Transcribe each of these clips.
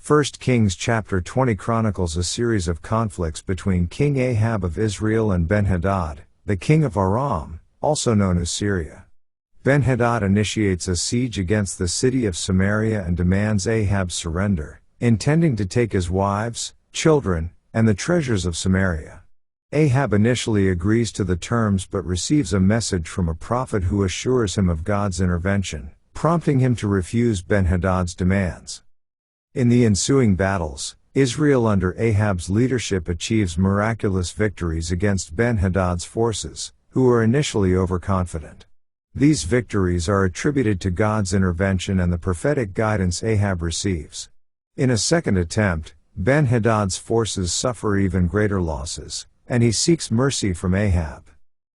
1 Kings chapter 20 chronicles a series of conflicts between King Ahab of Israel and Ben-Hadad, the king of Aram, also known as Syria. Ben-Hadad initiates a siege against the city of Samaria and demands Ahab's surrender, intending to take his wives, children, and the treasures of Samaria. Ahab initially agrees to the terms but receives a message from a prophet who assures him of God's intervention, prompting him to refuse Ben-Hadad's demands. In the ensuing battles, Israel under Ahab's leadership achieves miraculous victories against Ben-Hadad's forces, who are initially overconfident. These victories are attributed to God's intervention and the prophetic guidance Ahab receives. In a second attempt, Ben-Hadad's forces suffer even greater losses, and he seeks mercy from Ahab.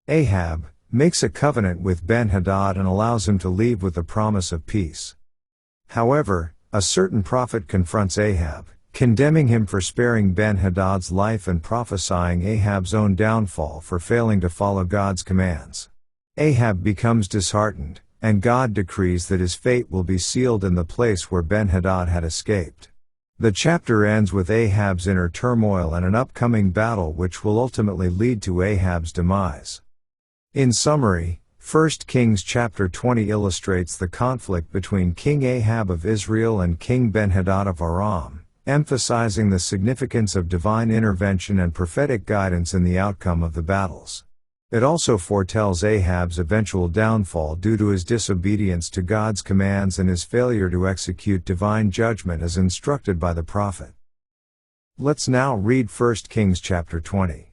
Ahab makes a covenant with Ben-Hadad and allows him to leave with the promise of peace. However, a certain prophet confronts Ahab, condemning him for sparing Ben-Hadad's life and prophesying Ahab's own downfall for failing to follow God's commands. Ahab becomes disheartened, and God decrees that his fate will be sealed in the place where Ben-Hadad had escaped. The chapter ends with Ahab's inner turmoil and an upcoming battle which will ultimately lead to Ahab's demise. In summary, 1 Kings chapter 20 illustrates the conflict between King Ahab of Israel and King Ben-Hadad of Aram, emphasizing the significance of divine intervention and prophetic guidance in the outcome of the battles. It also foretells Ahab's eventual downfall due to his disobedience to God's commands and his failure to execute divine judgment as instructed by the prophet. Let's now read 1 Kings chapter 20.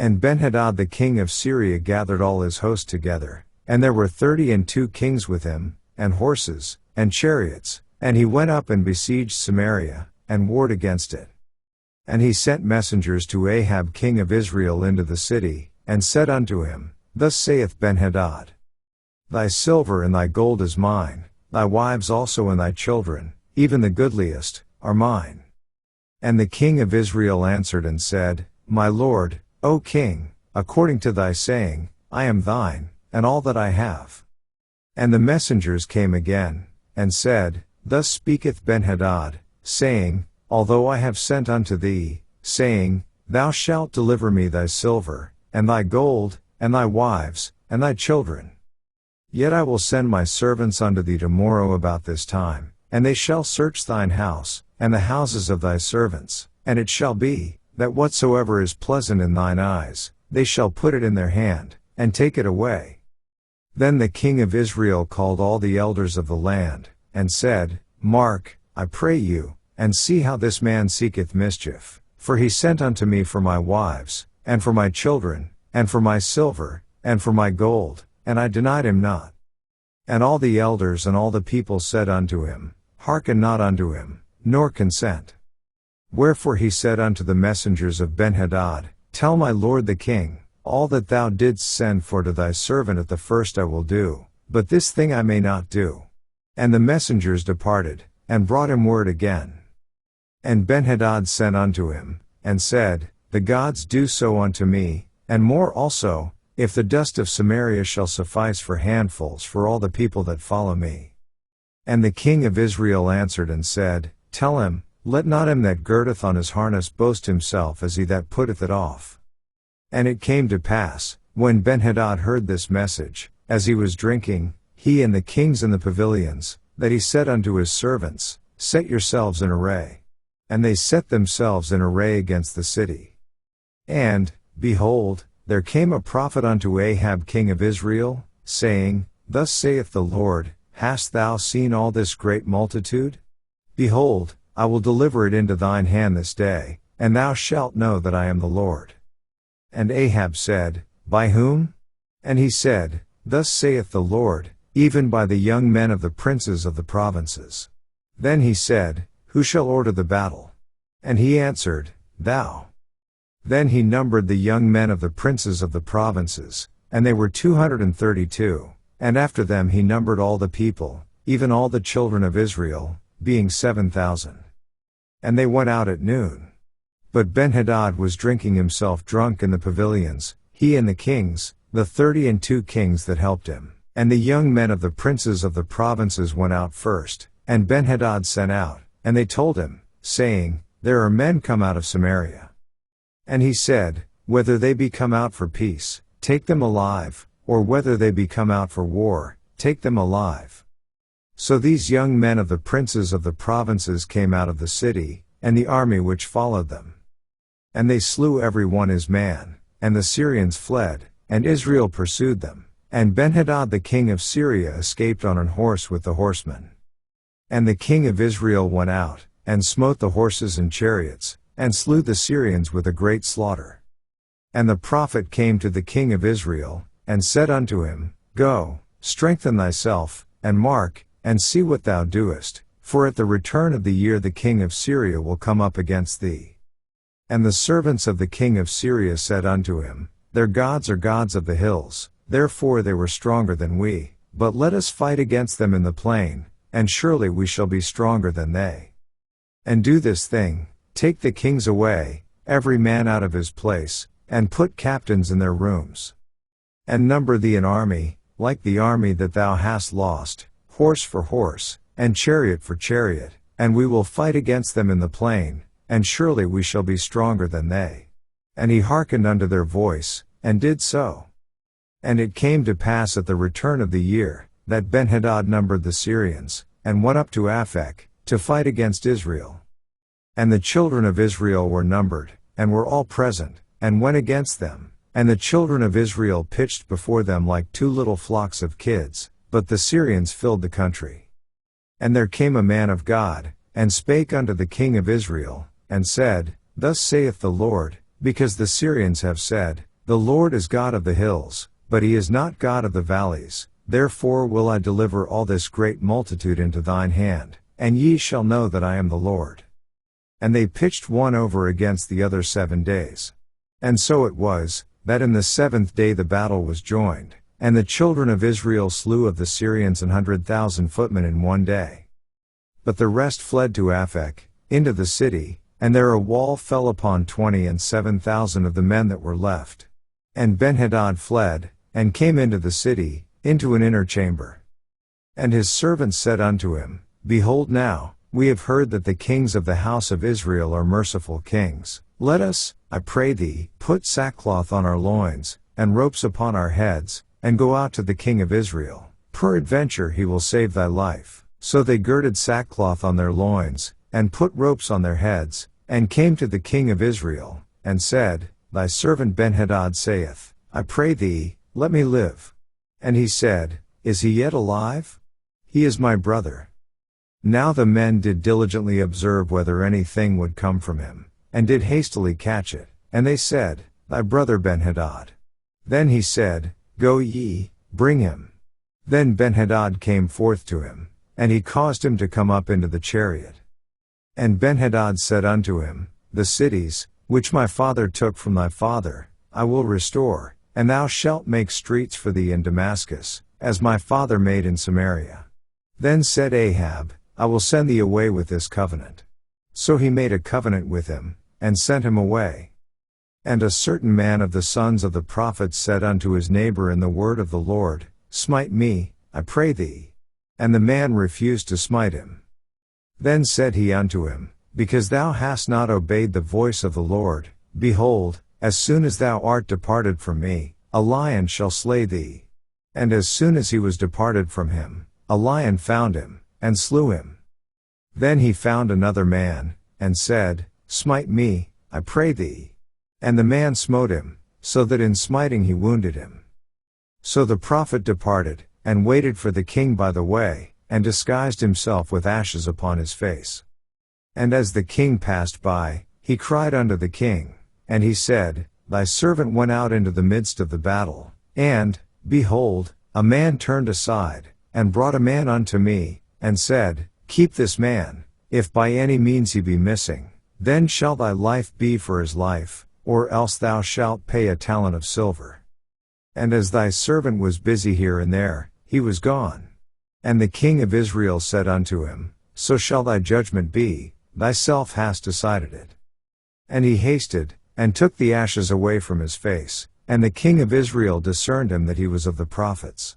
And Ben-Hadad the king of Syria gathered all his host together, and there were 32 kings with him, and horses, and chariots, and he went up and besieged Samaria, and warred against it. And he sent messengers to Ahab king of Israel into the city, and said unto him, Thus saith Ben-Hadad, Thy silver and thy gold is mine, thy wives also and thy children, even the goodliest, are mine. And the king of Israel answered and said, My lord, O king, according to thy saying, I am thine, and all that I have. And the messengers came again, and said, Thus speaketh Ben-Hadad, saying, Although I have sent unto thee, saying, Thou shalt deliver me thy silver, and thy gold, and thy wives, and thy children. Yet I will send my servants unto thee tomorrow about this time, and they shall search thine house, and the houses of thy servants, and it shall be, that whatsoever is pleasant in thine eyes, they shall put it in their hand, and take it away. Then the king of Israel called all the elders of the land, and said, Mark, I pray you, and see how this man seeketh mischief, for he sent unto me for my wives, and for my children, and for my silver, and for my gold, and I denied him not. And all the elders and all the people said unto him, Hearken not unto him, nor consent. Wherefore he said unto the messengers of Ben-Hadad, Tell my lord the king, all that thou didst send for to thy servant at the first I will do, but this thing I may not do. And the messengers departed, and brought him word again. And Ben-Hadad sent unto him, and said, The gods do so unto me, and more also, if the dust of Samaria shall suffice for handfuls for all the people that follow me. And the king of Israel answered and said, Tell him, Let not him that girdeth on his harness boast himself as he that putteth it off. And it came to pass, when Ben-Hadad heard this message, as he was drinking, he and the kings in the pavilions, that he said unto his servants, Set yourselves in array. And they set themselves in array against the city. And, behold, there came a prophet unto Ahab king of Israel, saying, Thus saith the Lord, Hast thou seen all this great multitude? Behold, I will deliver it into thine hand this day, and thou shalt know that I am the Lord. And Ahab said, By whom? And he said, Thus saith the Lord, even by the young men of the princes of the provinces. Then he said, Who shall order the battle? And he answered, Thou. Then he numbered the young men of the princes of the provinces, and they were 232, and after them he numbered all the people, even all the children of Israel, being 7,000. And they went out at noon. But Ben-Hadad was drinking himself drunk in the pavilions, he and the kings, the 32 kings that helped him. And the young men of the princes of the provinces went out first, and Ben-Hadad sent out, And they told him, saying, There are men come out of Samaria. And he said, Whether they be come out for peace, take them alive, or whether they be come out for war, take them alive. So these young men of the princes of the provinces came out of the city, and the army which followed them. And they slew every one his man, and the Syrians fled, and Israel pursued them. And Benhadad the king of Syria escaped on an horse with the horsemen. And the king of Israel went out, and smote the horses and chariots, and slew the Syrians with a great slaughter. And the prophet came to the king of Israel, and said unto him, Go, strengthen thyself, and mark, and see what thou doest, for at the return of the year the king of Syria will come up against thee. And the servants of the king of Syria said unto him, Their gods are gods of the hills, therefore they were stronger than we, but let us fight against them in the plain, and surely we shall be stronger than they. And do this thing, take the kings away, every man out of his place, and put captains in their rooms. And number thee an army, like the army that thou hast lost, horse for horse, and chariot for chariot, and we will fight against them in the plain, and surely we shall be stronger than they. And he hearkened unto their voice, and did so. And it came to pass at the return of the year, that Benhadad numbered the Syrians, and went up to Aphek, to fight against Israel. And the children of Israel were numbered, and were all present, and went against them, and the children of Israel pitched before them like two little flocks of kids, but the Syrians filled the country. And there came a man of God, and spake unto the king of Israel, and said, Thus saith the Lord, because the Syrians have said, The Lord is God of the hills, but he is not God of the valleys, therefore will I deliver all this great multitude into thine hand, and ye shall know that I am the Lord. And they pitched one over against the other 7 days. And so it was, that in the 7th day the battle was joined, and the children of Israel slew of the Syrians 100,000 footmen in 1 day. But the rest fled to Aphek, into the city, and there a wall fell upon 27,000 of the men that were left. And Benhadad fled, and came into the city, into an inner chamber. And his servants said unto him, Behold now, we have heard that the kings of the house of Israel are merciful kings. Let us, I pray thee, put sackcloth on our loins, and ropes upon our heads, and go out to the king of Israel. Peradventure he will save thy life. So they girded sackcloth on their loins, and put ropes on their heads, and came to the king of Israel, and said, Thy servant Benhadad saith, I pray thee, let me live. And he said, Is he yet alive? He is my brother. Now the men did diligently observe whether anything would come from him, and did hastily catch it, and they said, Thy brother Benhadad. Then he said, Go ye, bring him. Then Benhadad came forth to him, and he caused him to come up into the chariot. And Benhadad said unto him, The cities, which my father took from thy father, I will restore, and thou shalt make streets for thee in Damascus, as my father made in Samaria. Then said Ahab, I will send thee away with this covenant. So he made a covenant with him, and sent him away. And a certain man of the sons of the prophets said unto his neighbor in the word of the Lord, Smite me, I pray thee. And the man refused to smite him. Then said he unto him, Because thou hast not obeyed the voice of the Lord, behold, as soon as thou art departed from me, a lion shall slay thee. And as soon as he was departed from him, a lion found him, and slew him. Then he found another man, and said, Smite me, I pray thee. And the man smote him, so that in smiting he wounded him. So the prophet departed, and waited for the king by the way, and disguised himself with ashes upon his face. And as the king passed by, he cried unto the king, and he said, Thy servant went out into the midst of the battle, and, behold, a man turned aside, and brought a man unto me, and said, Keep this man, if by any means he be missing, then shall thy life be for his life, or else thou shalt pay a talent of silver. And as thy servant was busy here and there, he was gone. And the king of Israel said unto him, So shall thy judgment be, thyself hast decided it. And he hasted, and took the ashes away from his face, and the king of Israel discerned him that he was of the prophets.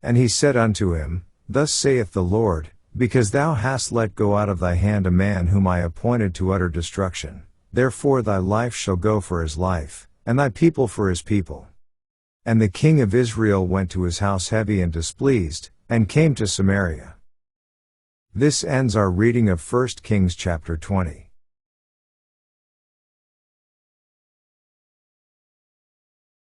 And he said unto him, Thus saith the Lord, Because thou hast let go out of thy hand a man whom I appointed to utter destruction, therefore thy life shall go for his life, and thy people for his people. And the king of Israel went to his house heavy and displeased, and came to Samaria. This ends our reading of 1 Kings chapter 20.